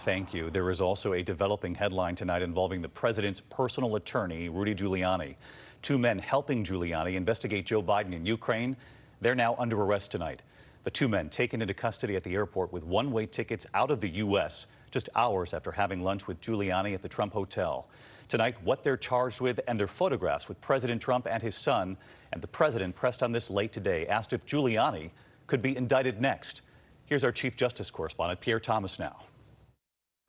Thank you. There is also a developing headline tonight involving the president's personal attorney, Rudy Giuliani. Two men helping Giuliani investigate Joe Biden in Ukraine. They're now under arrest tonight. The two men taken into custody at the airport with one-way tickets out of the U.S. just hours after having lunch with Giuliani at the Trump Hotel. Tonight, what they're charged with and their photographs with President Trump and his son. And the president, pressed on this late today, asked if Giuliani could be indicted next. Here's our Chief Justice correspondent, Pierre Thomas now.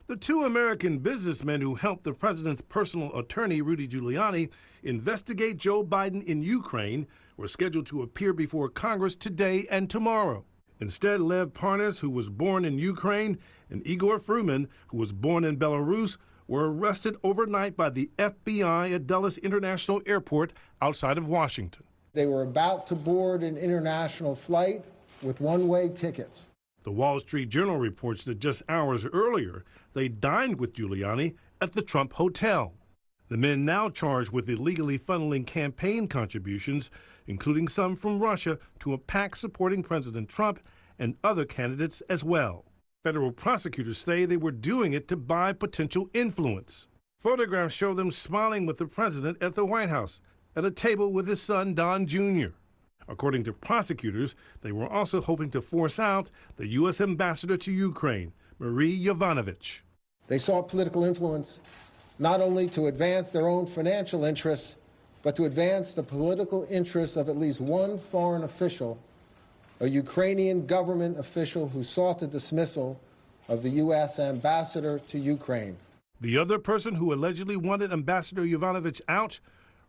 The two American businessmen who helped the president's personal attorney, Rudy Giuliani, investigate Joe Biden in Ukraine were scheduled to appear before Congress today and tomorrow. Instead, Lev Parnas, who was born in Ukraine, and Igor Fruman, who was born in Belarus, were arrested overnight by the FBI at Dulles International Airport outside of Washington. They were about to board an international flight with one-way tickets. The Wall Street Journal reports that just hours earlier, they dined with Giuliani at the Trump Hotel. The men now charged with illegally funneling campaign contributions, including some from Russia, to a PAC supporting President Trump and other candidates as well. Federal prosecutors say they were doing it to buy potential influence. Photographs show them smiling with the president at the White House, at a table with his son, Don Jr. According to prosecutors, they were also hoping to force out the U.S. ambassador to Ukraine, Marie Yovanovitch. They sought political influence not only to advance their own financial interests, but to advance the political interests of at least one foreign official, a Ukrainian government official who sought the dismissal of the U.S. ambassador to Ukraine. The other person who allegedly wanted Ambassador Yovanovitch out,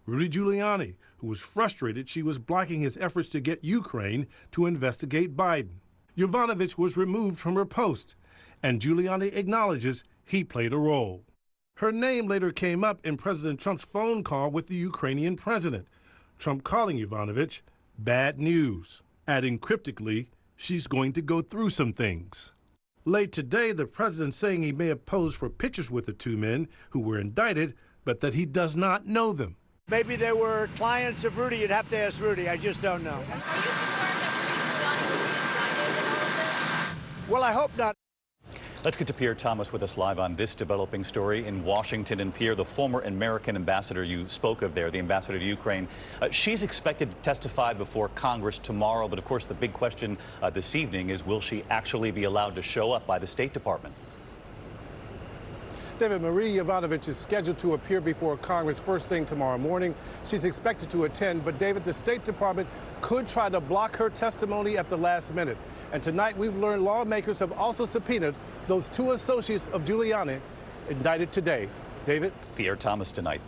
Rudy Giuliani, who was frustrated she was blocking his efforts to get Ukraine to investigate Biden. Yovanovitch was removed from her post, and Giuliani acknowledges he played a role. Her name later came up in President Trump's phone call with the Ukrainian president, Trump calling Yovanovitch bad news, adding cryptically, she's going to go through some things. Late today, the president saying he may have posed for pictures with the two men who were indicted, but that he does not know them. Maybe they were clients of Rudy. You'd have to ask Rudy. I just don't know. Are you concerned that Rudy Giuliani will be indicted in all of this? Well, I hope not. Let's get to Pierre Thomas with us live on this developing story in Washington. And Pierre, the former American ambassador you spoke of there, the ambassador to Ukraine, she's expected to testify before Congress tomorrow. But of course, the big question this evening is, will she actually be allowed to show up by the State Department? David, Marie Yovanovitch is scheduled to appear before Congress first thing tomorrow morning. She's expected to attend, but David, the State Department could try to block her testimony at the last minute. And tonight we've learned lawmakers have also subpoenaed those two associates of Giuliani indicted today. David? Pierre Thomas tonight.